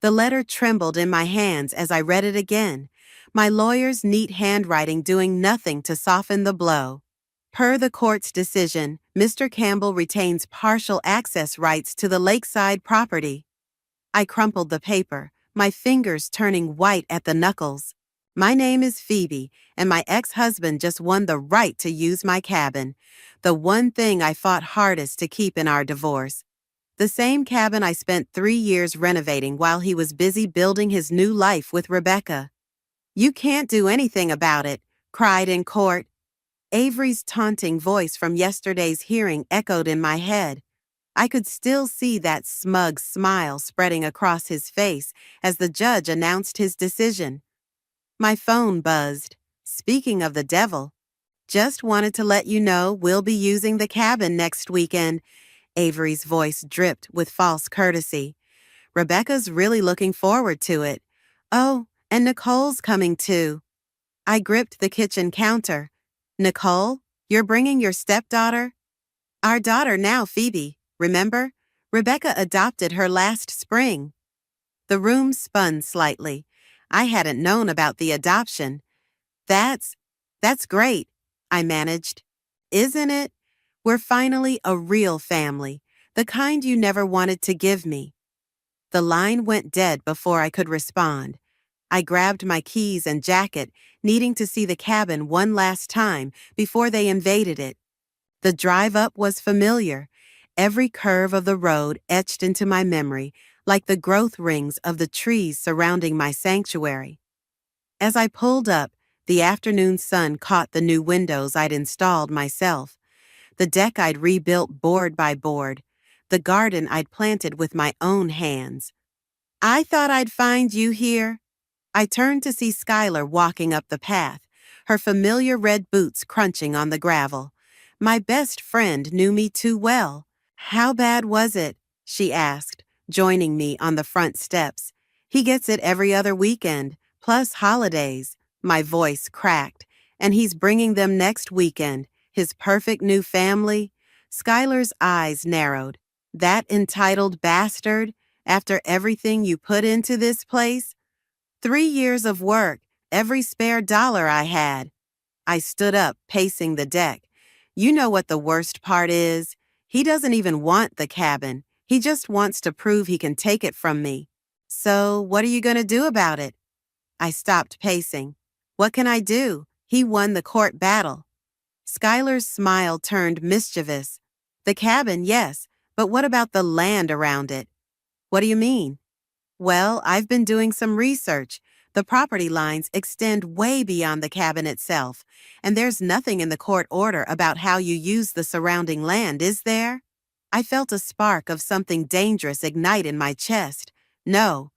The letter trembled in my hands as I read it again, my lawyer's neat handwriting doing nothing to soften the blow. Per the court's decision, Mr. Campbell retains partial access rights to the lakeside property. I crumpled the paper, my fingers turning white at the knuckles. My name is Phoebe, and my ex-husband just won the right to use my cabin, the one thing I fought hardest to keep in our divorce. The same cabin I spent 3 years renovating while he was busy building his new life with Rebecca. "You can't do anything about it," cried in court. Avery's taunting voice from yesterday's hearing echoed in my head. I could still see that smug smile spreading across his face as the judge announced his decision. My phone buzzed. "Speaking of the devil, just wanted to let you know we'll be using the cabin next weekend." Avery's voice dripped with false courtesy. "Rebecca's really looking forward to it. Oh, and Nicole's coming too." I gripped the kitchen counter. "Nicole, you're bringing your stepdaughter?" "Our daughter now, Phoebe, remember? Rebecca adopted her last spring." The room spun slightly. I hadn't known about the adoption. That's great," I managed. "Isn't it? We're finally a real family, the kind you never wanted to give me." The line went dead before I could respond. I grabbed my keys and jacket, needing to see the cabin one last time before they invaded it. The drive up was familiar, every curve of the road etched into my memory, like the growth rings of the trees surrounding my sanctuary. As I pulled up, the afternoon sun caught the new windows I'd installed myself, the deck I'd rebuilt board by board, the garden I'd planted with my own hands. "I thought I'd find you here." I turned to see Skylar walking up the path, her familiar red boots crunching on the gravel. My best friend knew me too well. "How bad was it?" she asked, joining me on the front steps. "He gets it every other weekend, plus holidays." My voice cracked. "And he's bringing them next weekend, his perfect new family." Skylar's eyes narrowed. "That entitled bastard, after everything you put into this place?" 3 years of work, every spare dollar I had. I stood up, pacing the deck. "You know what the worst part is? He doesn't even want the cabin. He just wants to prove he can take it from me." "So, what are you going to do about it?" I stopped pacing. "What can I do? He won the court battle." Skylar's smile turned mischievous. "The cabin, yes, but what about the land around it?" "What do you mean?" "Well, I've been doing some research. The property lines extend way beyond the cabin itself, and there's nothing in the court order about how you use the surrounding land, is there?" I felt a spark of something dangerous ignite in my chest. No,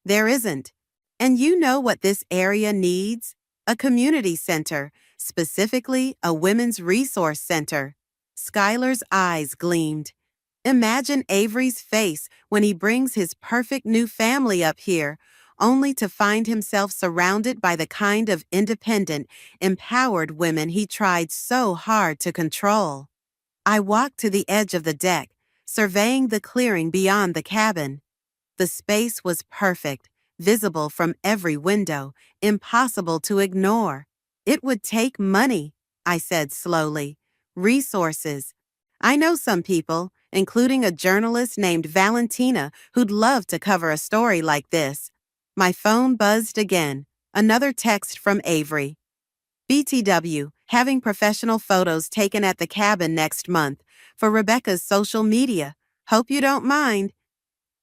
there isn't. "And you know what this area needs? A community center, specifically a women's resource center." Skylar's eyes gleamed. "Imagine Avery's face when he brings his perfect new family up here, only to find himself surrounded by the kind of independent, empowered women he tried so hard to control." I walked to the edge of the deck, surveying the clearing beyond the cabin. The space was perfect, visible from every window, impossible to ignore. "It would take money," I said slowly. "Resources. I know some people, including a journalist named Valentina, who'd love to cover a story like this." My phone buzzed again. Another text from Avery. "BTW, having professional photos taken at the cabin next month for Rebecca's social media. Hope you don't mind."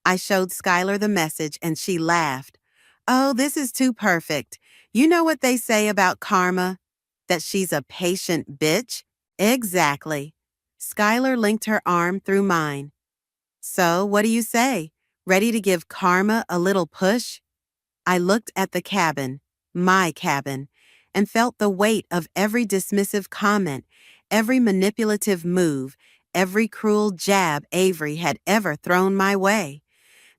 I showed Skylar the message and she laughed. "Oh, this is too perfect. You know what they say about karma? That she's a patient bitch?" "Exactly." Skylar linked her arm through mine. "So, what do you say? Ready to give karma a little push?" I looked at the cabin, my cabin, and felt the weight of every dismissive comment, every manipulative move, every cruel jab Avery had ever thrown my way.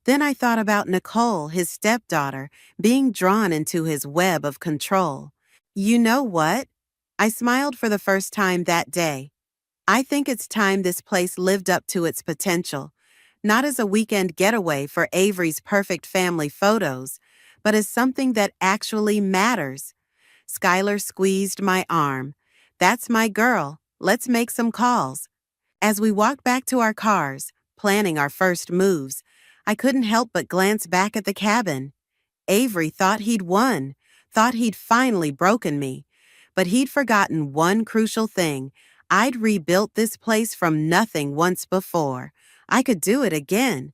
Then I thought about Nicole, his stepdaughter, being drawn into his web of control. "You know what?" I smiled for the first time that day. "I think it's time this place lived up to its potential. not as a weekend getaway for Avery's perfect family photos, but as something that actually matters. Skylar squeezed my arm. That's my girl. Let's make some calls. As we walked back to our cars, planning our first moves, I couldn't help but glance back at the cabin. Avery thought he'd won, thought he'd finally broken me. But he'd forgotten one crucial thing. I'd rebuilt this place from nothing once before. I could do it again.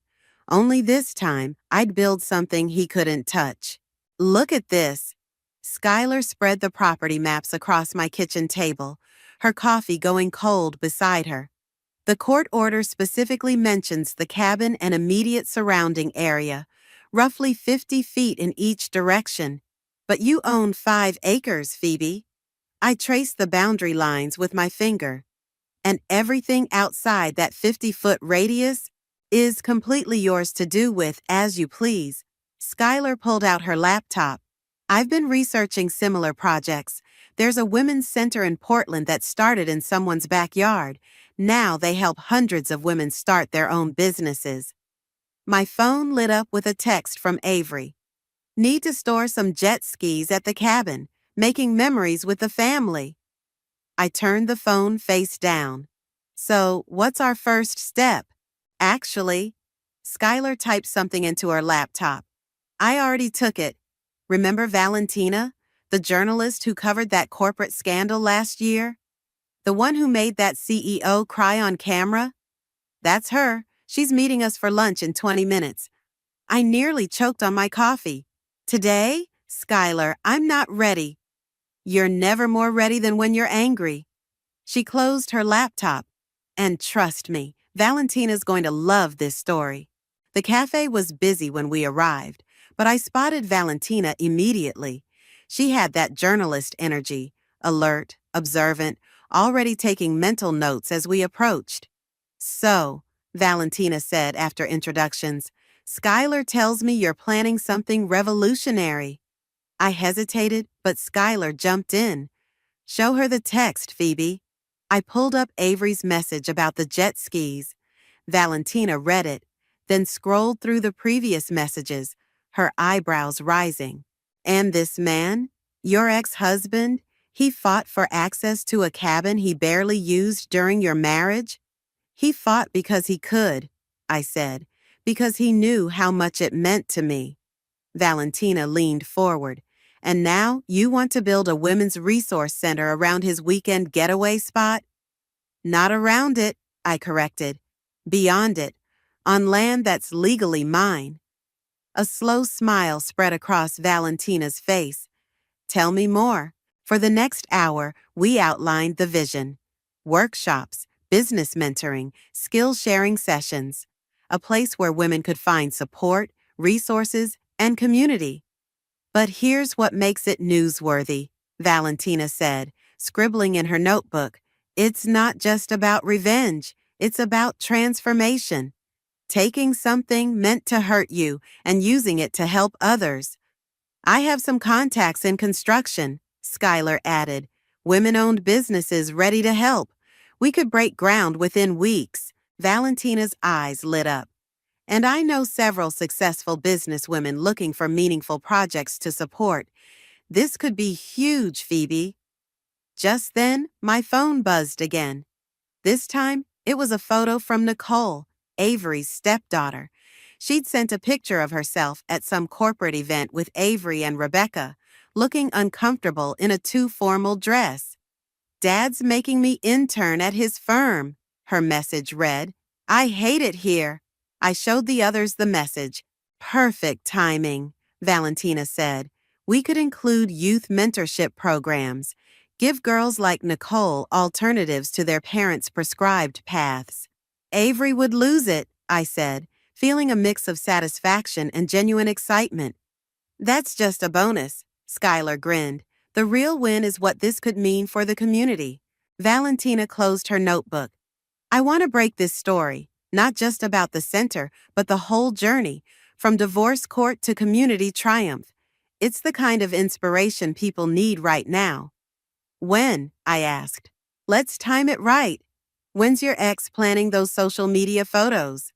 Only this time, I'd build something he couldn't touch. Look at this. Skylar spread the property maps across my kitchen table, her coffee going cold beside her. The court order specifically mentions the cabin and immediate surrounding area, roughly 50 feet in each direction. But you own 5 acres, Phoebe. I traced the boundary lines with my finger, and everything outside that 50-foot radius is completely yours to do with as you please. Skylar pulled out her laptop. I've been researching similar projects. There's a women's center in Portland that started in someone's backyard. Now they help hundreds of women start their own businesses. My phone lit up with a text from Avery. Need to store some jet skis at the cabin, making memories with the family. I turned the phone face down. So, what's our first step? Actually, Skylar typed something into her laptop. I already took it. Remember Valentina, the journalist who covered that corporate scandal last year? The one who made that CEO cry on camera? That's her. She's meeting us for lunch in 20 minutes. I nearly choked on my coffee. Today? Skylar, I'm not ready. You're never more ready than when you're angry. She closed her laptop. And trust me, Valentina's going to love this story. The cafe was busy when we arrived, but I spotted Valentina immediately. She had that journalist energy, alert, observant, already taking mental notes as we approached. So, Valentina said after introductions, Skylar tells me you're planning something revolutionary. I hesitated, but Skylar jumped in. Show her the text, Phoebe. I pulled up Avery's message about the jet skis. Valentina read it, then scrolled through the previous messages, her eyebrows rising. And this man, your ex-husband, he fought for access to a cabin he barely used during your marriage? He fought because he could, I said, because he knew how much it meant to me. Valentina leaned forward. And now you want to build a women's resource center around his weekend getaway spot? Not around it, I corrected. Beyond it, on land that's legally mine. A slow smile spread across Valentina's face. Tell me more. For the next hour, we outlined the vision. Workshops, business mentoring, skill-sharing sessions. A place where women could find support, resources, and community. But here's what makes it newsworthy, Valentina said, scribbling in her notebook. It's not just about revenge. It's about transformation. Taking something meant to hurt you and using it to help others. I have some contacts in construction, Skylar added. Women-owned businesses ready to help. We could break ground within weeks. Valentina's eyes lit up. And I know several successful businesswomen looking for meaningful projects to support. This could be huge, Phoebe. Just then, my phone buzzed again. This time, it was a photo from Nicole, Avery's stepdaughter. She'd sent a picture of herself at some corporate event with Avery and Rebecca, looking uncomfortable in a too formal dress. Dad's making me intern at his firm, her message read. I hate it here. I showed the others the message. Perfect timing, Valentina said. We could include youth mentorship programs. Give girls like Nicole alternatives to their parents' prescribed paths. Avery would lose it, I said, feeling a mix of satisfaction and genuine excitement. That's just a bonus, Skylar grinned. The real win is what this could mean for the community. Valentina closed her notebook. I want to break this story, not just about the center, but the whole journey, from divorce court to community triumph. It's the kind of inspiration people need right now. When? I asked. Let's time it right. When's your ex planning those social media photos?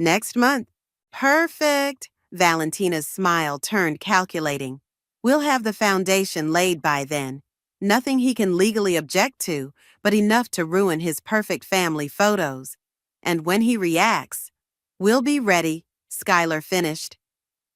Next month. Perfect. Valentina's smile turned calculating. We'll have the foundation laid by then. Nothing he can legally object to, but enough to ruin his perfect family photos. And when he reacts, we'll be ready, Skylar finished.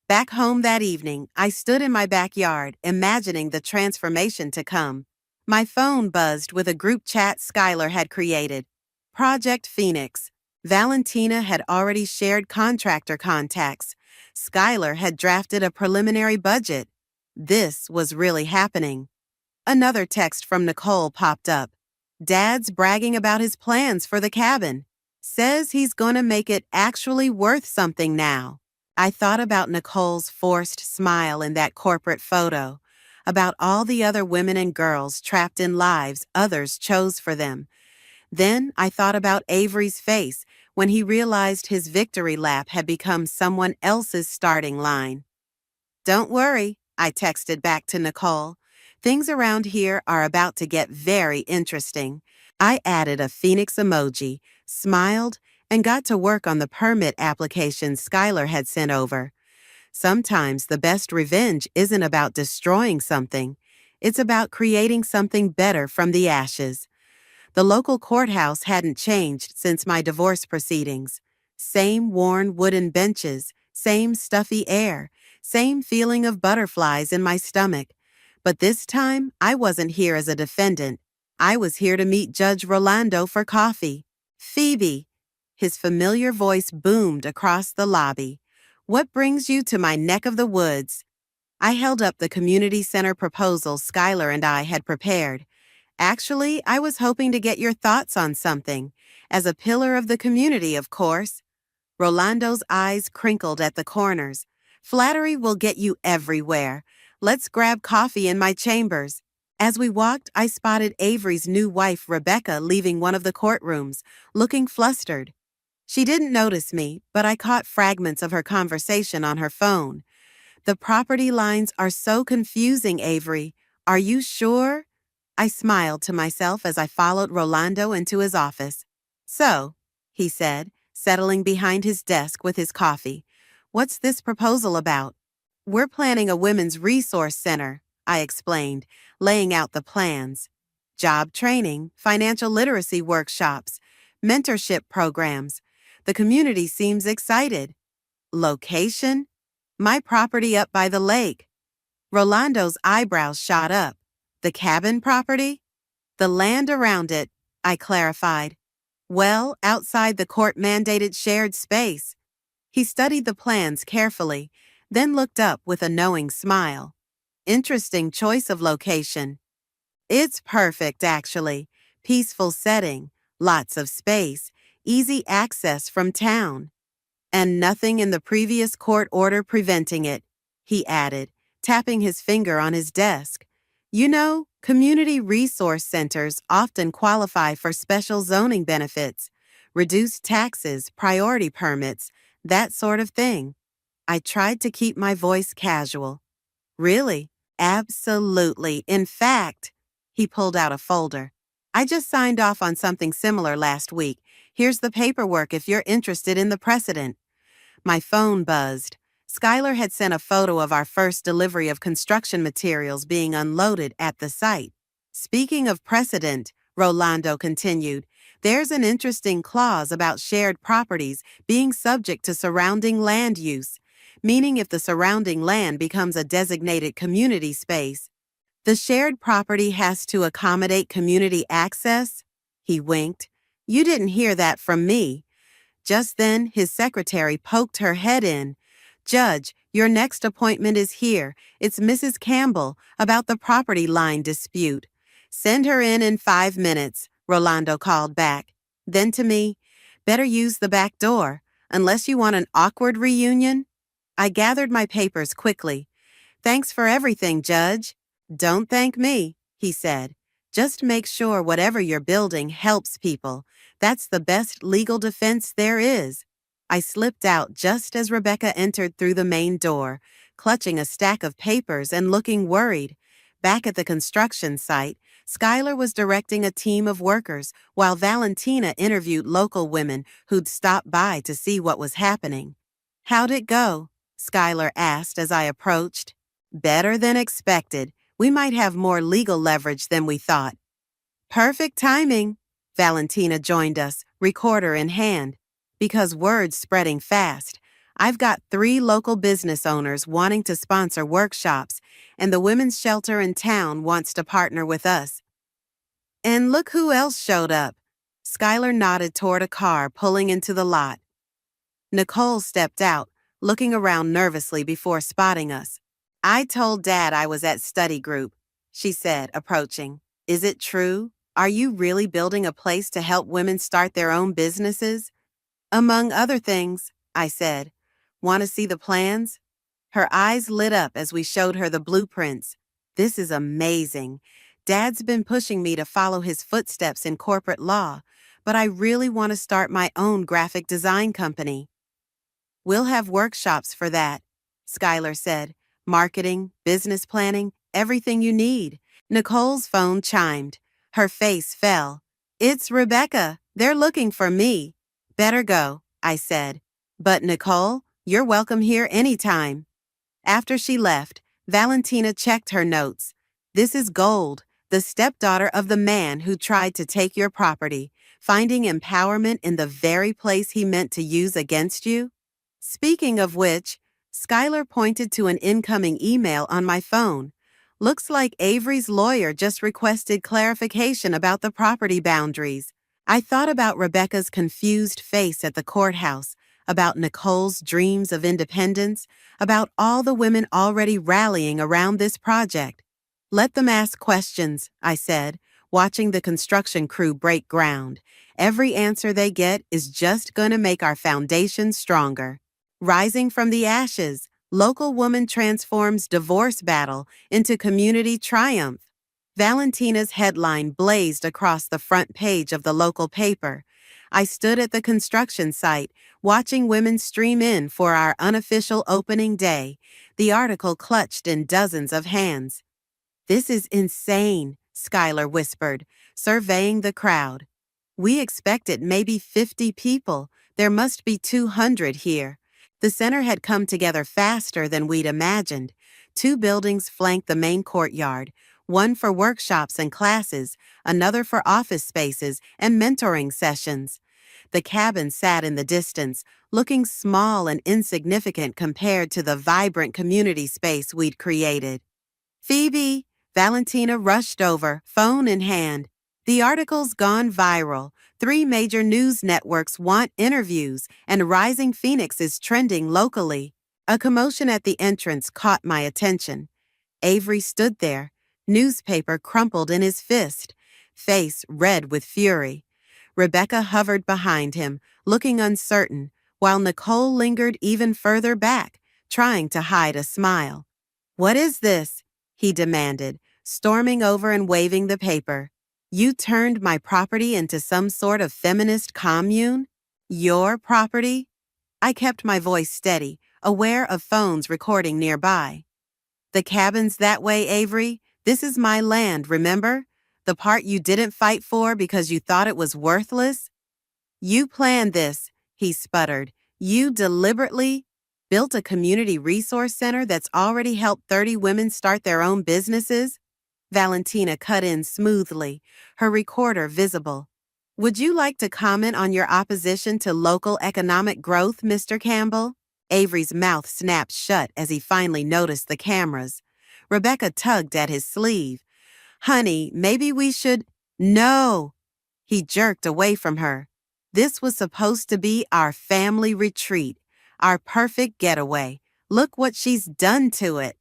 Back home that evening, I stood in my backyard, imagining the transformation to come. My phone buzzed with a group chat Skylar had created. Project Phoenix. Valentina had already shared contractor contacts. Skylar had drafted a preliminary budget. This was really happening. Another text from Nicole popped up. Dad's bragging about his plans for the cabin. Says he's going to make it actually worth something now. I thought about Nicole's forced smile in that corporate photo, about all the other women and girls trapped in lives others chose for them. Then I thought about Avery's face when he realized his victory lap had become someone else's starting line. Don't worry, I texted back to Nicole. Things around here are about to get very interesting. I added a phoenix emoji, smiled, and got to work on the permit application Skylar had sent over. Sometimes the best revenge isn't about destroying something. It's about creating something better from the ashes. The local courthouse hadn't changed since my divorce proceedings. Same worn wooden benches, same stuffy air, same feeling of butterflies in my stomach. But this time, I wasn't here as a defendant. I was here to meet Judge Rolando for coffee. Phoebe. His familiar voice boomed across the lobby. What brings you to my neck of the woods? I held up the community center proposal Skylar and I had prepared. Actually, I was hoping to get your thoughts on something. As a pillar of the community, of course. Rolando's eyes crinkled at the corners. Flattery will get you everywhere. Let's grab coffee in my chambers. As we walked, I spotted Avery's new wife, Rebecca, leaving one of the courtrooms, looking flustered. She didn't notice me, but I caught fragments of her conversation on her phone. The property lines are so confusing, Avery. Are you sure? I smiled to myself as I followed Rolando into his office. So, he said, settling behind his desk with his coffee, what's this proposal about? We're planning a women's resource center, I explained, laying out the plans. Job training, financial literacy workshops, mentorship programs. The community seems excited. Location? My property up by the lake. Rolando's eyebrows shot up. The cabin property? The land around it, I clarified. Well, outside the court-mandated shared space. He studied the plans carefully, then looked up with a knowing smile. Interesting choice of location. It's perfect, actually. Peaceful setting, lots of space, easy access from town. And nothing in the previous court order preventing it, he added, tapping his finger on his desk. You know, community resource centers often qualify for special zoning benefits, reduced taxes, priority permits, that sort of thing. I tried to keep my voice casual. Really? Absolutely. In fact, he pulled out a folder. I just signed off on something similar last week. Here's the paperwork if you're interested in the precedent. My phone buzzed. Skylar had sent a photo of our first delivery of construction materials being unloaded at the site. Speaking of precedent, Rolando continued, there's an interesting clause about shared properties being subject to surrounding land use, meaning if the surrounding land becomes a designated community space, the shared property has to accommodate community access? He winked. You didn't hear that from me. Just then, his secretary poked her head in. Judge, your next appointment is here. It's Mrs. Campbell about the property line dispute. Send her in 5 minutes, Rolando called back. Then to me, better use the back door, unless you want an awkward reunion. I gathered my papers quickly. Thanks for everything, Judge. Don't thank me, he said. Just make sure whatever you're building helps people. That's the best legal defense there is. I slipped out just as Rebecca entered through the main door, clutching a stack of papers and looking worried. Back at the construction site, Skylar was directing a team of workers while Valentina interviewed local women who'd stopped by to see what was happening. "How'd it go?" Skylar asked as I approached. "Better than expected. We might have more legal leverage than we thought." "Perfect timing." Valentina joined us, recorder in hand. "Because word's spreading fast. I've got 3 local business owners wanting to sponsor workshops, and the women's shelter in town wants to partner with us." "And look who else showed up." Skylar nodded toward a car pulling into the lot. Nicole stepped out, looking around nervously before spotting us. "I told Dad I was at study group," she said, approaching. "Is it true? Are you really building a place to help women start their own businesses?" "Among other things," I said. "Want to see the plans?" Her eyes lit up as we showed her the blueprints. "This is amazing. Dad's been pushing me to follow his footsteps in corporate law, but I really want to start my own graphic design company." "We'll have workshops for that," Skylar said. "Marketing, business planning, everything you need." Nicole's phone chimed. Her face fell. "It's Rebecca. They're looking for me." "Better go," I said. "But Nicole, you're welcome here anytime." After she left, Valentina checked her notes. "This is Gold, the stepdaughter of the man who tried to take your property, finding empowerment in the very place he meant to use against you." Speaking of which, Skylar pointed to an incoming email on my phone. "Looks like Avery's lawyer just requested clarification about the property boundaries." I thought about Rebecca's confused face at the courthouse, about Nicole's dreams of independence, about all the women already rallying around this project. "Let them ask questions," I said, watching the construction crew break ground. "Every answer they get is just gonna make our foundation stronger." Rising from the ashes, local woman transforms divorce battle into community triumph. Valentina's headline blazed across the front page of the local paper. I stood at the construction site, watching women stream in for our unofficial opening day, the article clutched in dozens of hands. "This is insane," Skylar whispered, surveying the crowd. "We expected maybe 50 people. There must be 200 here." The center had come together faster than we'd imagined. 2 buildings flanked the main courtyard, one for workshops and classes, another for office spaces and mentoring sessions. The cabin sat in the distance, looking small and insignificant compared to the vibrant community space we'd created. "Phoebe," Valentina rushed over, phone in hand. "The article's gone viral. 3 major news networks want interviews, and Rising Phoenix is trending locally." A commotion at the entrance caught my attention. Avery stood there, newspaper crumpled in his fist, face red with fury. Rebecca hovered behind him, looking uncertain, while Nicole lingered even further back, trying to hide a smile. "What is this?" he demanded, storming over and waving the paper. "You turned my property into some sort of feminist commune? Your property?" I kept my voice steady, aware of phones recording nearby. "The cabin's that way, Avery. This is my land, remember? The part you didn't fight for because you thought it was worthless?" "You planned this," he sputtered. "You deliberately built a community resource center that's already helped 30 women start their own businesses?" Valentina cut in smoothly, her recorder visible. "Would you like to comment on your opposition to local economic growth, Mr. Campbell?" Avery's mouth snapped shut as he finally noticed the cameras. Rebecca tugged at his sleeve. "Honey, maybe we should—" "No!" He jerked away from her. "This was supposed to be our family retreat, our perfect getaway. Look what she's done to it."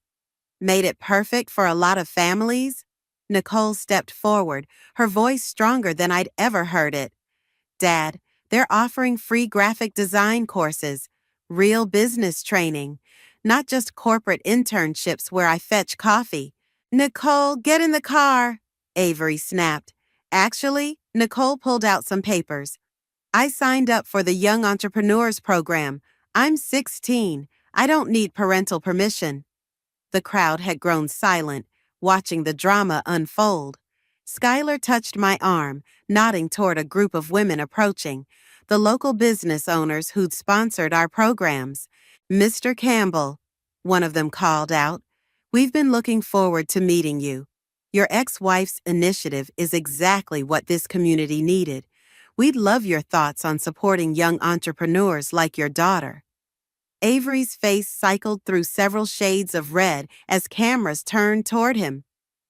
"Made it perfect for a lot of families?" Nicole stepped forward, her voice stronger than I'd ever heard it. "Dad, they're offering free graphic design courses, real business training, not just corporate internships where I fetch coffee." "Nicole, get in the car," Avery snapped. Actually, Nicole pulled out some papers. "I signed up for the Young Entrepreneurs Program. I'm 16. I don't need parental permission." The crowd had grown silent, watching the drama unfold. Skylar touched my arm, nodding toward a group of women approaching, the local business owners who'd sponsored our programs. Mr. Campbell, one of them called out, we've been looking forward to meeting you. Your ex-wife's initiative is exactly what this community needed. We'd love your thoughts on supporting young entrepreneurs like your daughter. Avery's face cycled through several shades of red as cameras turned toward him.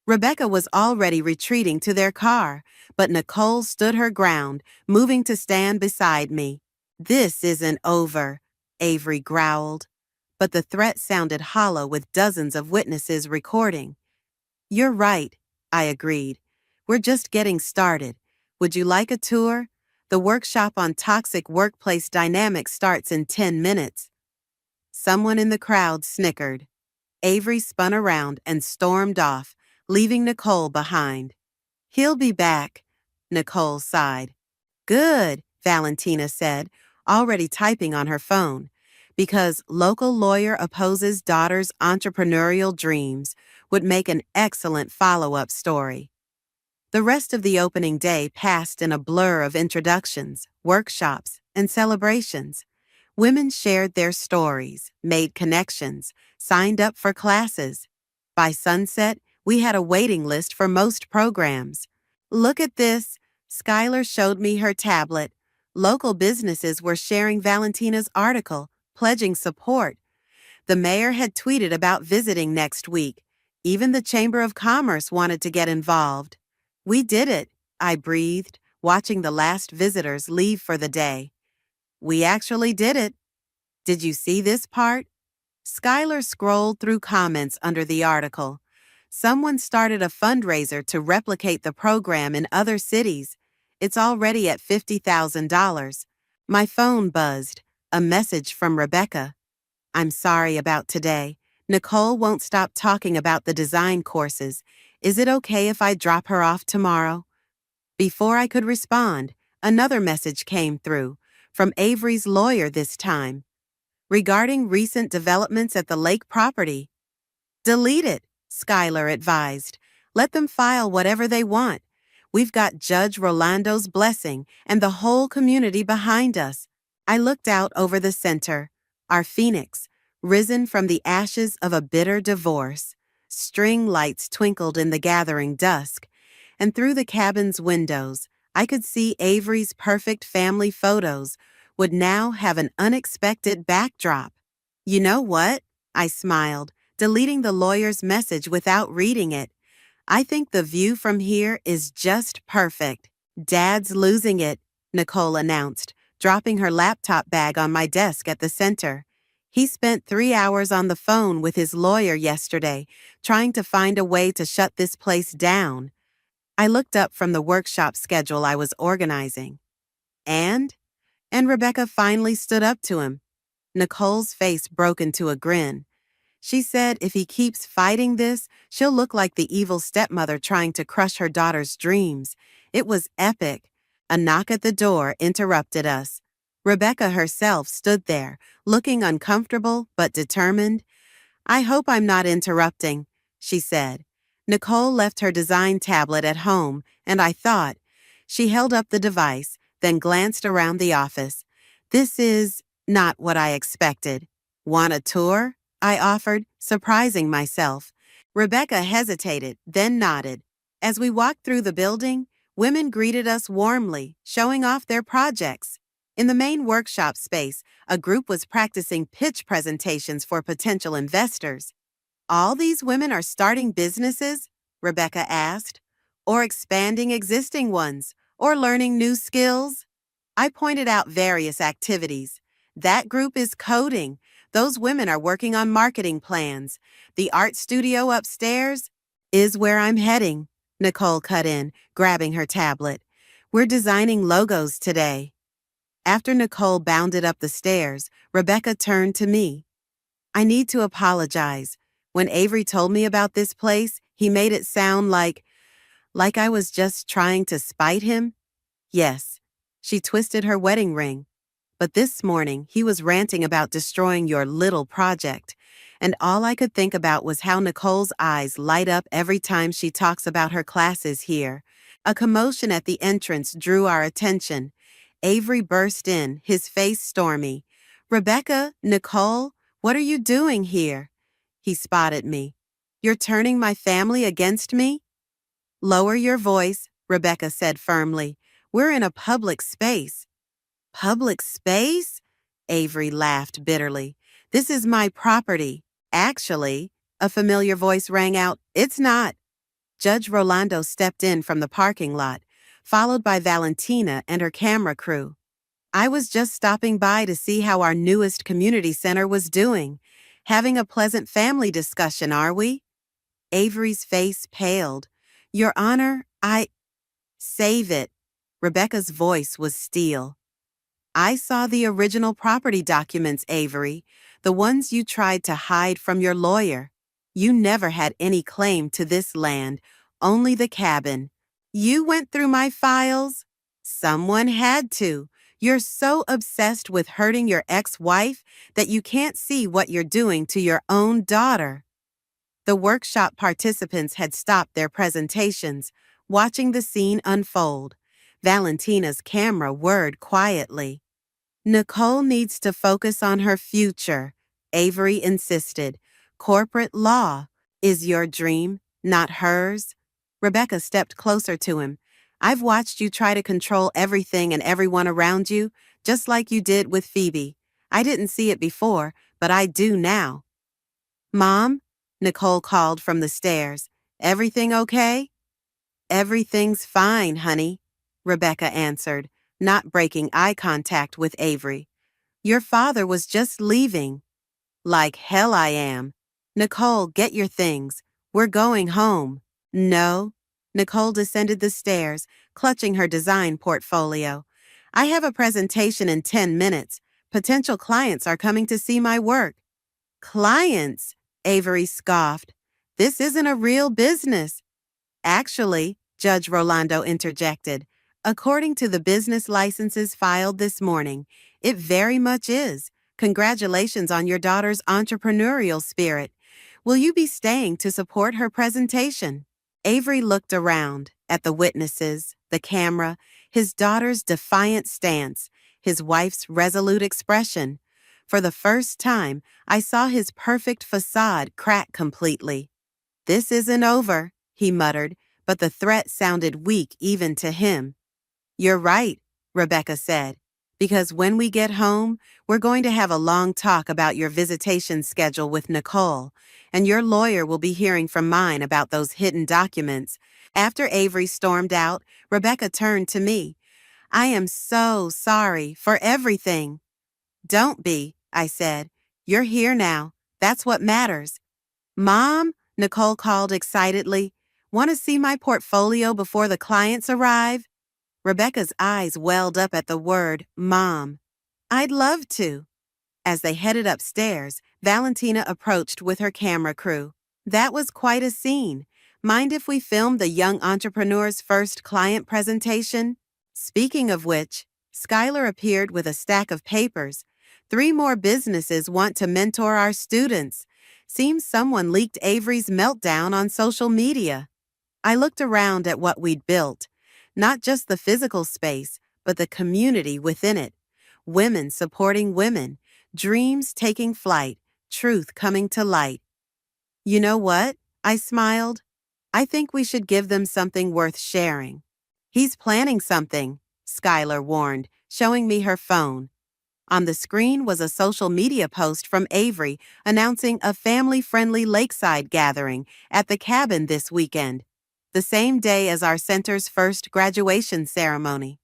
Rebecca was already retreating to their car, but Nicole stood her ground, moving to stand beside me. This isn't over, Avery growled. But the threat sounded hollow with dozens of witnesses recording. You're right, I agreed. We're just getting started. Would you like a tour? The workshop on toxic workplace dynamics starts in 10 minutes. Someone in the crowd snickered. Avery spun around and stormed off, leaving Nicole behind. He'll be back, Nicole sighed. Good, Valentina said, already typing on her phone, because local lawyer opposes daughter's entrepreneurial dreams would make an excellent follow-up story. The rest of the opening day passed in a blur of introductions, workshops, and celebrations. Women shared their stories, made connections, signed up for classes. By sunset, we had a waiting list for most programs. Look at this, Skylar showed me her tablet. Local businesses were sharing Valentina's article, pledging support. The mayor had tweeted about visiting next week. Even the Chamber of Commerce wanted to get involved. We did it, I breathed, watching the last visitors leave for the day. We actually did it. Did you see this part? Skylar scrolled through comments under the article. Someone started a fundraiser to replicate the program in other cities. It's already at $50,000. My phone buzzed. A message from Rebecca. I'm sorry about today. Nicole won't stop talking about the design courses. Is it okay if I drop her off tomorrow? Before I could respond, another message came through, from Avery's lawyer this time. Regarding recent developments at the lake property. Delete it, Skylar advised. Let them file whatever they want. We've got Judge Rolando's blessing and the whole community behind us. I looked out over the center, our phoenix, risen from the ashes of a bitter divorce. String lights twinkled in the gathering dusk, and through the cabin's windows, I could see Avery's perfect family photos would now have an unexpected backdrop. You know what? I smiled, deleting the lawyer's message without reading it. I think the view from here is just perfect. Dad's losing it, Nicole announced, dropping her laptop bag on my desk at the center. He spent 3 hours on the phone with his lawyer yesterday, trying to find a way to shut this place down. I looked up from the workshop schedule I was organizing. And Rebecca finally stood up to him. Nicole's face broke into a grin. She said if he keeps fighting this, she'll look like the evil stepmother trying to crush her daughter's dreams. It was epic. A knock at the door interrupted us. Rebecca herself stood there, looking uncomfortable but determined. I hope I'm not interrupting, she said. Nicole left her design tablet at home, and I thought. She held up the device, then glanced around the office. This is not what I expected. Want a tour? I offered, surprising myself. Rebecca hesitated, then nodded. As we walked through the building, women greeted us warmly, showing off their projects. In the main workshop space, a group was practicing pitch presentations for potential investors. All these women are starting businesses? Rebecca asked. Or expanding existing ones, or learning new skills? I pointed out various activities. That group is coding. Those women are working on marketing plans. The art studio upstairs is where I'm heading, Nicole cut in, grabbing her tablet. We're designing logos today. After Nicole bounded up the stairs, Rebecca turned to me. I need to apologize. When Avery told me about this place, he made it sound like I was just trying to spite him. Yes, she twisted her wedding ring. But this morning, he was ranting about destroying your little project. and all I could think about was how Nicole's eyes light up every time she talks about her classes here. A commotion at the entrance drew our attention. Avery burst in, his face stormy. "Rebecca, Nicole, what are you doing here?" He spotted me. "You're turning my family against me?" "Lower your voice," Rebecca said firmly. "We're in a public space." "Public space?" Avery laughed bitterly. "This is my property." "Actually," a familiar voice rang out, "it's not." Judge Rolando stepped in from the parking lot, followed by Valentina and her camera crew. "I was just stopping by to see how our newest community center was doing. Having a pleasant family discussion, are we?" Avery's face paled. "Your Honor, Save it." Rebecca's voice was steel. "I saw the original property documents, Avery, the ones you tried to hide from your lawyer. You never had any claim to this land, only the cabin. You went through my files? Someone had to. You're so obsessed with hurting your ex-wife that you can't see what you're doing to your own daughter." The workshop participants had stopped their presentations, watching the scene unfold. Valentina's camera whirred quietly. "Nicole needs to focus on her future," Avery insisted. "Corporate law is your dream, not hers." Rebecca stepped closer to him. "I've watched you try to control everything and everyone around you, just like you did with Phoebe. I didn't see it before, but I do now." "Mom?" Nicole called from the stairs. "Everything okay?" "Everything's fine, honey," Rebecca answered, not breaking eye contact with Avery. "Your father was just leaving." "Like hell I am." "Nicole, get your things. We're going home." "No." Nicole descended the stairs, clutching her design portfolio. "I have a presentation in 10 minutes. Potential clients are coming to see my work." "Clients?" Avery scoffed. "This isn't a real business." "Actually," Judge Rolando interjected, "according to the business licenses filed this morning, it very much is. Congratulations on your daughter's entrepreneurial spirit. Will you be staying to support her presentation?" Avery looked around at the witnesses, the camera, his daughter's defiant stance, his wife's resolute expression. For the first time, I saw his perfect facade crack completely. "This isn't over," he muttered, but the threat sounded weak even to him. "You're right," Rebecca said, "because when we get home, we're going to have a long talk about your visitation schedule with Nicole, and your lawyer will be hearing from mine about those hidden documents." After Avery stormed out, Rebecca turned to me. "I am so sorry for everything." "Don't be," I said. "You're here now. That's what matters." "Mom?" Nicole called excitedly. "Want to see my portfolio before the clients arrive?" Rebecca's eyes welled up at the word, Mom. "I'd love to." As they headed upstairs, Valentina approached with her camera crew. "That was quite a scene. Mind if we filmed the young entrepreneur's first client presentation?" Speaking of which, Skylar appeared with a stack of papers. "3 more businesses want to mentor our students. Seems someone leaked Avery's meltdown on social media." I looked around at what we'd built. Not just the physical space, but the community within it. Women supporting women, dreams taking flight, truth coming to light. "You know what?" I smiled. "I think we should give them something worth sharing." "He's planning something," Skylar warned, showing me her phone. On the screen was a social media post from Avery announcing a family-friendly lakeside gathering at the cabin this weekend, the same day as our center's first graduation ceremony.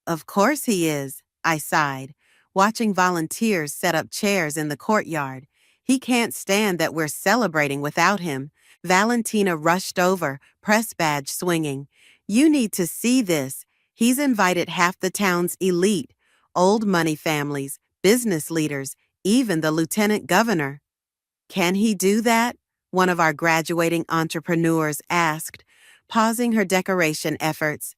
"Of course he is," I sighed, watching volunteers set up chairs in the courtyard. "He can't stand that we're celebrating without him." Valentina rushed over, press badge swinging. "You need to see this. He's invited half the town's elite, old money families, business leaders, even the lieutenant governor." "Can he do that?" one of our graduating entrepreneurs asked, pausing her decoration efforts.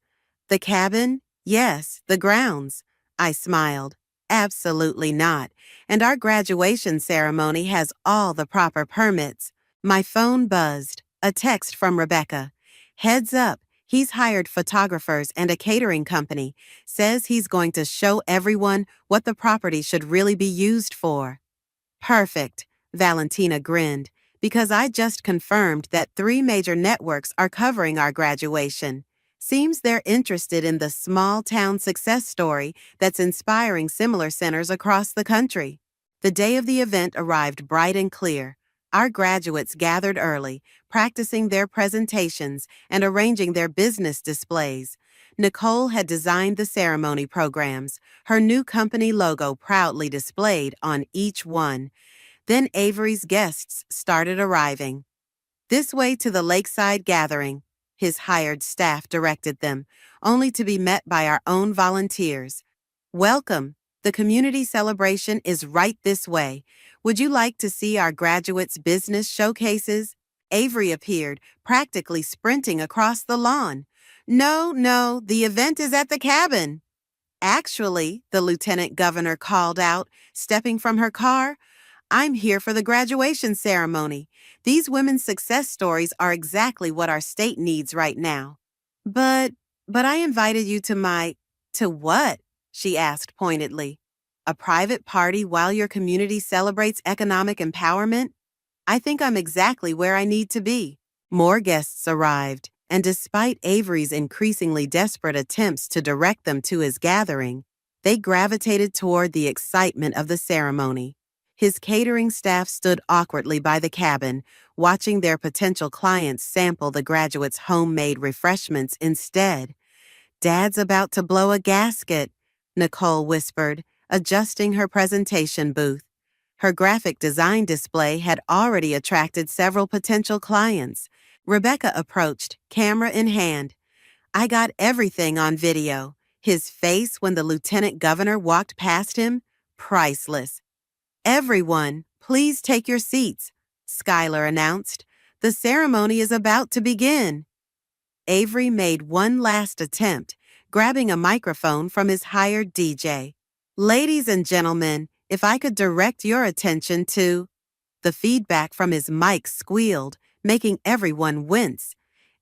"The cabin? Yes, the grounds." I smiled. Absolutely not. And our graduation ceremony has all the proper permits. My phone buzzed. A text from Rebecca. Heads up, he's hired photographers and a catering company. Says he's going to show everyone what the property should really be used for. Perfect, Valentina grinned, because I just confirmed that 3 major networks are covering our graduation. Seems they're interested in the small town success story that's inspiring similar centers across the country. The day of the event arrived bright and clear. Our graduates gathered early, practicing their presentations and arranging their business displays. Nicole had designed the ceremony programs, her new company logo proudly displayed on each one. Then Avery's guests started arriving. This way to the lakeside gathering, his hired staff directed them, only to be met by our own volunteers. Welcome. The community celebration is right this way. Would you like to see our graduates' business showcases? Avery appeared, practically sprinting across the lawn. No, the event is at the cabin. Actually, the lieutenant governor called out, stepping from her car, I'm here for the graduation ceremony. These women's success stories are exactly what our state needs right now. But, but I invited you to to what? She asked pointedly. A private party while your community celebrates economic empowerment? I think I'm exactly where I need to be. More guests arrived, and despite Avery's increasingly desperate attempts to direct them to his gathering, they gravitated toward the excitement of the ceremony. His catering staff stood awkwardly by the cabin, watching their potential clients sample the graduates' homemade refreshments instead. Dad's about to blow a gasket, Nicole whispered, adjusting her presentation booth. Her graphic design display had already attracted several potential clients. Rebecca approached, camera in hand. I got everything on video. His face when the lieutenant governor walked past him? Priceless. Everyone, please take your seats, Schuyler announced. The ceremony is about to begin. Avery made one last attempt, grabbing a microphone from his hired DJ. Ladies and gentlemen, if I could direct your attention to... The feedback from his mic squealed, making everyone wince.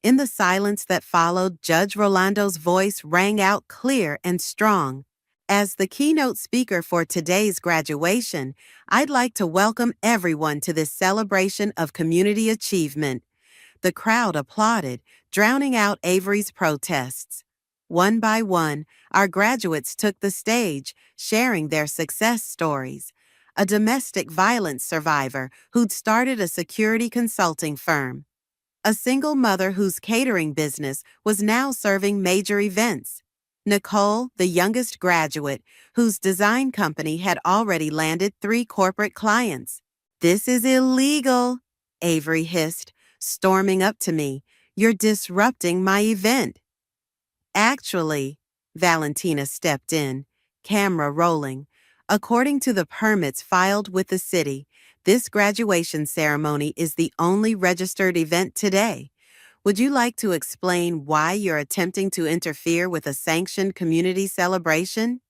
In the silence that followed, Judge Rolando's voice rang out clear and strong. As the keynote speaker for today's graduation, I'd like to welcome everyone to this celebration of community achievement. The crowd applauded, drowning out Avery's protests. One by one, our graduates took the stage, sharing their success stories. A domestic violence survivor who'd started a security consulting firm. A single mother whose catering business was now serving major events. Nicole, the youngest graduate, whose design company had already landed 3 corporate clients. This is illegal, Avery hissed, storming up to me. You're disrupting my event. Actually, Valentina stepped in, camera rolling. According to the permits filed with the city, this graduation ceremony is the only registered event today. Would you like to explain why you're attempting to interfere with a sanctioned community celebration?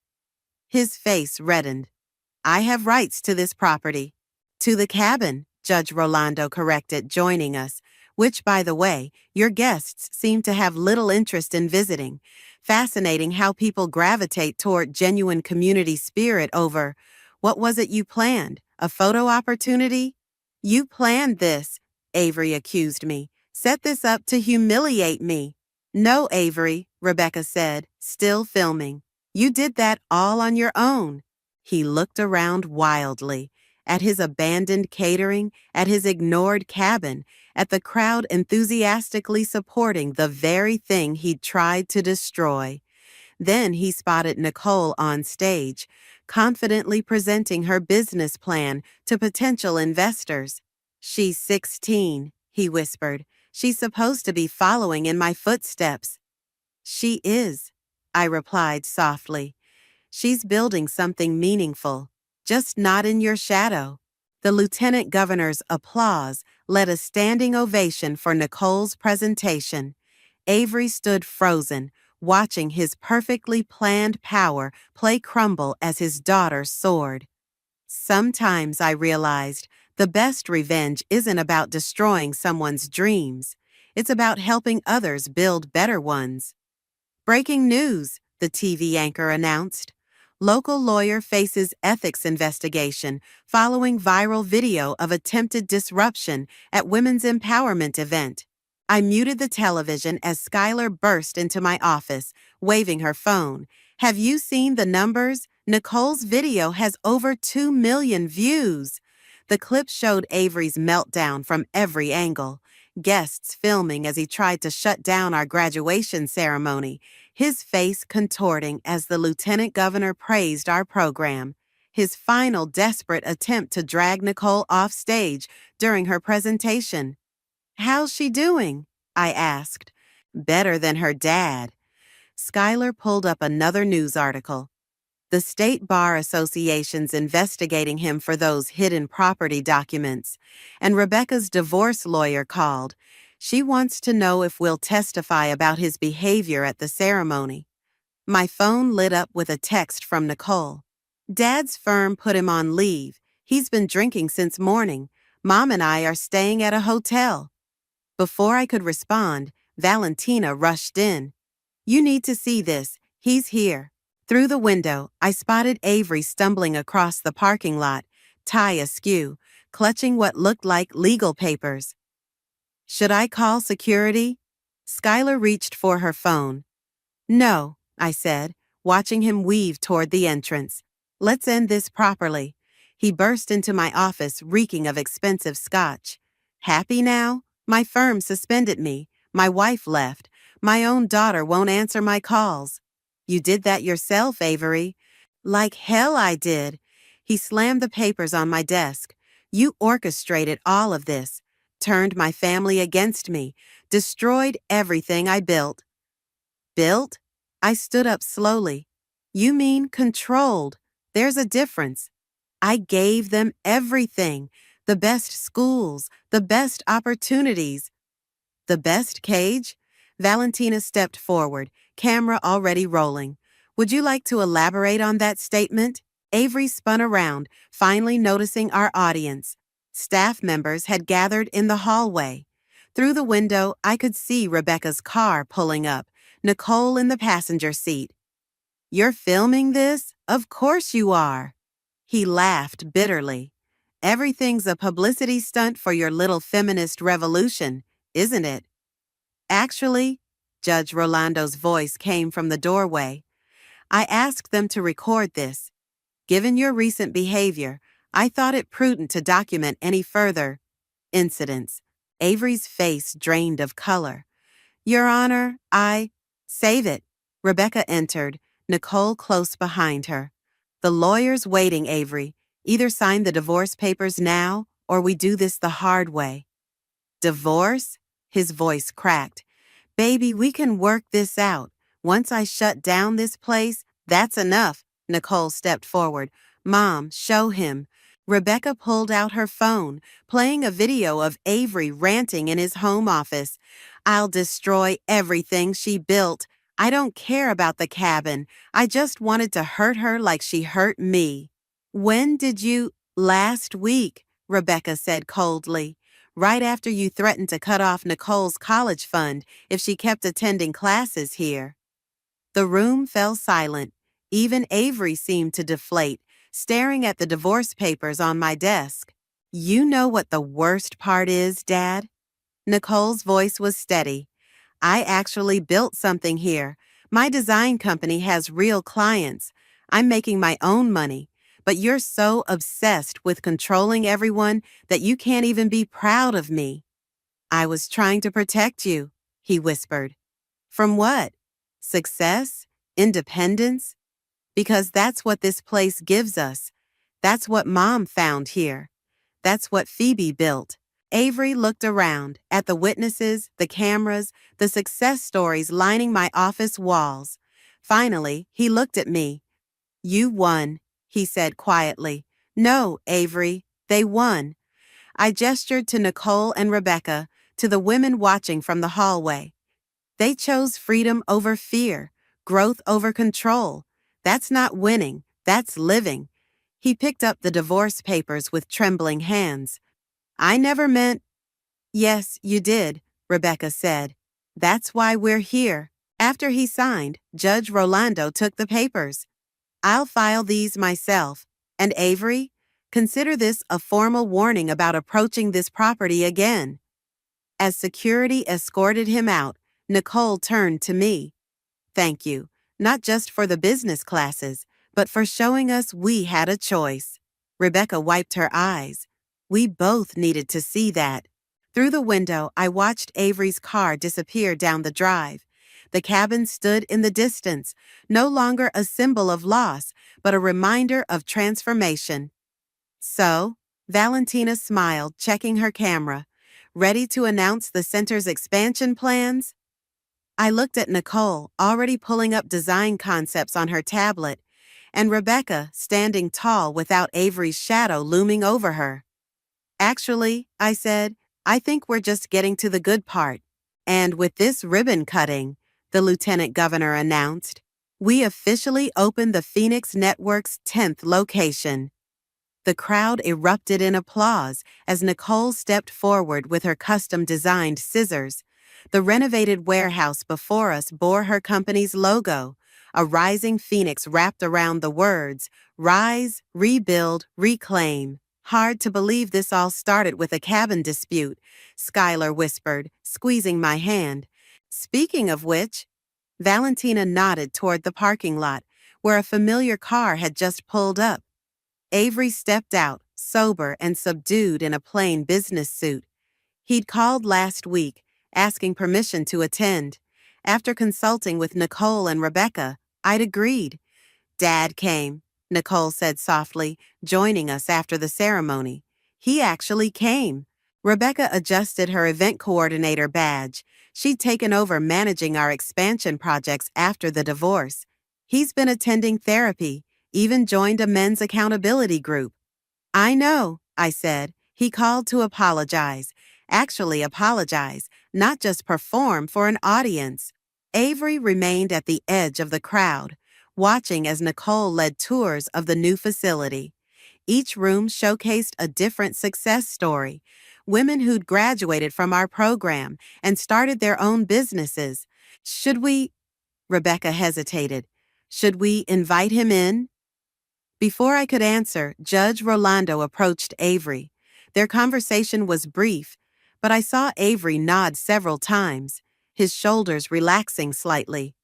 His face reddened. I have rights to this property. To the cabin, Judge Rolando corrected, joining us, which, by the way, your guests seem to have little interest in visiting. Fascinating how people gravitate toward genuine community spirit over, what was it you planned, a photo opportunity? You planned this, Avery accused me. Set this up to humiliate me. No, Avery, Rebecca said, still filming. You did that all on your own. He looked around wildly, at his abandoned catering, at his ignored cabin, at the crowd enthusiastically supporting the very thing he'd tried to destroy. Then he spotted Nicole on stage, confidently presenting her business plan to potential investors. She's 16, he whispered. She's supposed to be following in my footsteps. She is, I replied softly. She's building something meaningful, just not in your shadow. The lieutenant governor's applause led a standing ovation for Nicole's presentation. Avery stood frozen, watching his perfectly planned power play crumble as his daughter soared. Sometimes I realized the best revenge isn't about destroying someone's dreams. It's about helping others build better ones. Breaking news, the TV anchor announced. Local lawyer faces ethics investigation following viral video of attempted disruption at women's empowerment event. I muted the television as Skylar burst into my office, waving her phone. Have you seen the numbers? Nicole's video has over 2 million views. The clip showed Avery's meltdown from every angle. Guests filming as he tried to shut down our graduation ceremony, his face contorting as the lieutenant governor praised our program. His final desperate attempt to drag Nicole off stage during her presentation. "How's she doing?" I asked. "Better than her dad." Skylar pulled up another news article. The State Bar Association's investigating him for those hidden property documents, and Rebecca's divorce lawyer called. She wants to know if we'll testify about his behavior at the ceremony. My phone lit up with a text from Nicole. "Dad's firm put him on leave. He's been drinking since morning. Mom and I are staying at a hotel." Before I could respond, Valentina rushed in. "You need to see this. He's here." Through the window, I spotted Avery stumbling across the parking lot, tie askew, clutching what looked like legal papers. "Should I call security?" Skylar reached for her phone. "No," I said, watching him weave toward the entrance. "Let's end this properly." He burst into my office, reeking of expensive scotch. "Happy now? My firm suspended me. My wife left. My own daughter won't answer my calls." "You did that yourself, Avery." "Like hell I did." He slammed the papers on my desk. "You orchestrated all of this, turned my family against me, destroyed everything I built." "Built?" I stood up slowly. "You mean controlled. There's a difference. I gave them everything, the best schools, the best opportunities." "The best cage?" Valentina stepped forward, camera already rolling. "Would you like to elaborate on that statement?" Avery spun around, finally noticing our audience. Staff members had gathered in the hallway. Through the window, I could see Rebecca's car pulling up, Nicole in the passenger seat. "You're filming this? Of course you are." He laughed bitterly. "Everything's a publicity stunt for your little feminist revolution, isn't it?" "Actually," Judge Rolando's voice came from the doorway, "I asked them to record this. Given your recent behavior, I thought it prudent to document any further incidents." Avery's face drained of color. "Your Honor, Save it." Rebecca entered, Nicole close behind her. "The lawyer's waiting, Avery. Either sign the divorce papers now, or we do this the hard way." "Divorce?" His voice cracked. "Baby, we can work this out. Once I shut down this place, that's enough." Nicole stepped forward. "Mom, show him." Rebecca pulled out her phone, playing a video of Avery ranting in his home office. "I'll destroy everything she built. I don't care about the cabin. I just wanted to hurt her like she hurt me." "When did you—" "Last week," Rebecca said coldly. "Right after you threatened to cut off Nicole's college fund if she kept attending classes here." The room fell silent. Even Avery seemed to deflate, staring at the divorce papers on my desk. "You know what the worst part is, Dad?" Nicole's voice was steady. "I actually built something here. My design company has real clients. I'm making my own money. But you're so obsessed with controlling everyone that you can't even be proud of me." "I was trying to protect you," he whispered. "From what? Success? Independence? Because that's what this place gives us. That's what Mom found here. That's what Phoebe built." Avery looked around at the witnesses, the cameras, the success stories lining my office walls. Finally, he looked at me. "You won," he said quietly. "No, Avery, they won." I gestured to Nicole and Rebecca, to the women watching from the hallway. They chose freedom over fear, growth over control. That's not winning, that's living. He picked up the divorce papers with trembling hands. I never meant. Yes, you did, Rebecca said. That's why we're here. After he signed, Judge Rolando took the papers. I'll file these myself. And Avery, consider this a formal warning about approaching this property again. As security escorted him out, Nicole turned to me. Thank you, not just for the business classes, but for showing us we had a choice. Rebecca wiped her eyes. We both needed to see that. Through the window, I watched Avery's car disappear down the drive. The cabin stood in the distance, no longer a symbol of loss, but a reminder of transformation. So, Valentina smiled, checking her camera. Ready to announce the center's expansion plans? I looked at Nicole, already pulling up design concepts on her tablet, and Rebecca, standing tall without Avery's shadow looming over her. Actually, I said, I think we're just getting to the good part. And with this ribbon cutting, the lieutenant governor announced, we officially opened the Phoenix Network's 10th location. The crowd erupted in applause as Nicole stepped forward with her custom-designed scissors. The renovated warehouse before us bore her company's logo, a rising phoenix wrapped around the words, Rise, Rebuild, Reclaim. Hard to believe this all started with a cabin dispute, Skylar whispered, squeezing my hand. Speaking of which, Valentina nodded toward the parking lot, where a familiar car had just pulled up. Avery stepped out, sober and subdued in a plain business suit. He'd called last week, asking permission to attend. After consulting with Nicole and Rebecca, I'd agreed. Dad came, Nicole said softly, joining us after the ceremony. He actually came. Rebecca adjusted her event coordinator badge. She'd taken over managing our expansion projects after the divorce. He's been attending therapy, even joined a men's accountability group. I know, I said. He called to apologize. Actually apologize, not just perform for an audience. Avery remained at the edge of the crowd, watching as Nicole led tours of the new facility. Each room showcased a different success story. Women who'd graduated from our program and started their own businesses. Should we? Rebecca hesitated. Should we invite him in? Before I could answer, Judge Rolando approached Avery. Their conversation was brief, but I saw Avery nod several times, his shoulders relaxing slightly.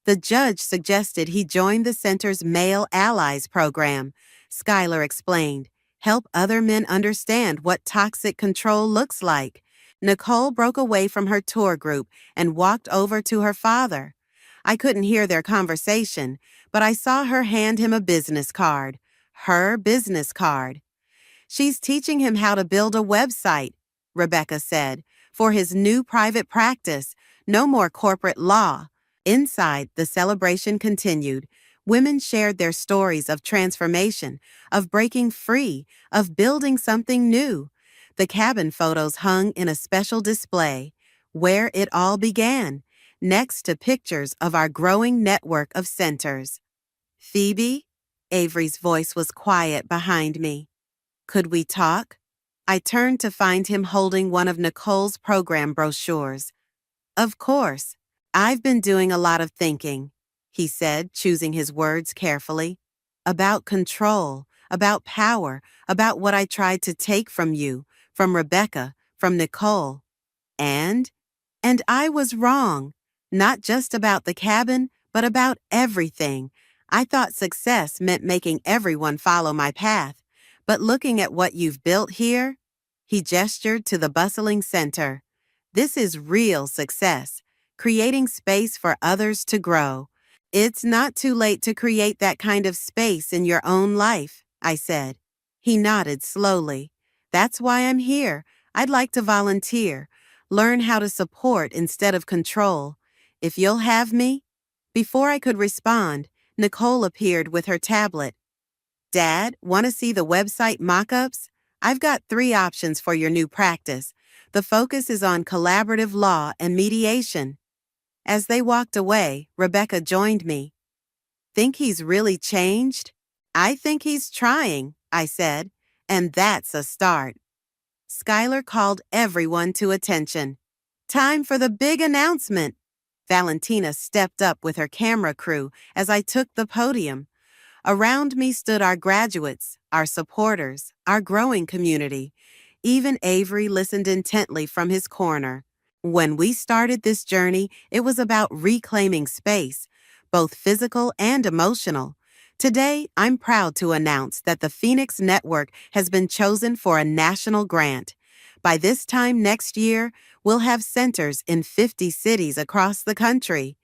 The judge suggested he join the center's Male Allies program, Skylar explained. Help other men understand what toxic control looks like. Nicole broke away from her tour group and walked over to her father. I couldn't hear their conversation, but I saw her hand him a business card. Her business card. She's teaching him how to build a website, Rebecca said, for his new private practice. No more corporate law. Inside, the celebration continued. Women shared their stories of transformation, of breaking free, of building something new. The cabin photos hung in a special display, where it all began, next to pictures of our growing network of centers. Phoebe? Avery's voice was quiet behind me. Could we talk? I turned to find him holding one of Nicole's program brochures. Of course. I've been doing a lot of thinking, he said, choosing his words carefully. About control, about power, about what I tried to take from you, from Rebecca, from Nicole. And I was wrong. Not just about the cabin, but about everything. I thought success meant making everyone follow my path. But looking at what you've built here, he gestured to the bustling center. This is real success, creating space for others to grow. It's not too late to create that kind of space in your own life, I said. He nodded slowly. That's why I'm here. I'd like to volunteer, learn how to support instead of control. If you'll have me? Before I could respond, Nicole appeared with her tablet. Dad, want to see the website mock-ups? I've got 3 options for your new practice. The focus is on collaborative law and mediation. As they walked away, Rebecca joined me. Think he's really changed? I think he's trying, I said, and that's a start. Skylar called everyone to attention. Time for the big announcement. Valentina stepped up with her camera crew as I took the podium. Around me stood our graduates, our supporters, our growing community. Even Avery listened intently from his corner. When we started this journey, it was about reclaiming space, both physical and emotional. Today, I'm proud to announce that the Phoenix Network has been chosen for a national grant. By this time next year, we'll have centers in 50 cities across the country.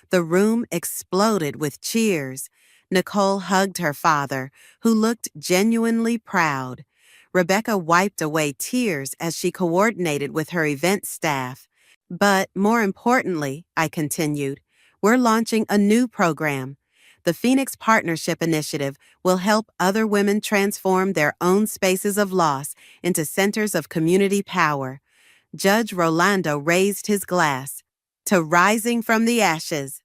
The room exploded with cheers. Nicole hugged her father, who looked genuinely proud. Rebecca wiped away tears as she coordinated with her event staff. But more importantly, I continued, we're launching a new program. The Phoenix Partnership Initiative will help other women transform their own spaces of loss into centers of community power. Judge Rolando raised his glass. To rising from the ashes.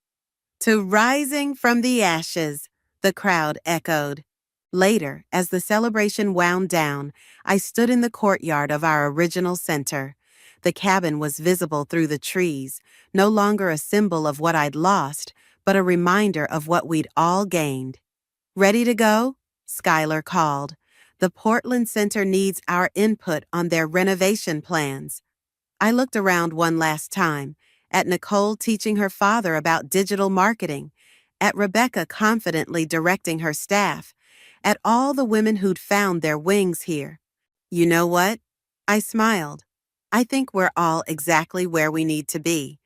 To rising from the ashes, the crowd echoed. Later, as the celebration wound down, I stood in the courtyard of our original center. The cabin was visible through the trees, no longer a symbol of what I'd lost, but a reminder of what we'd all gained. Ready to go? Skylar called. The Portland Center needs our input on their renovation plans. I looked around one last time, at Nicole teaching her father about digital marketing, at Rebecca confidently directing her staff, at all the women who'd found their wings here. You know what? I smiled. I think we're all exactly where we need to be.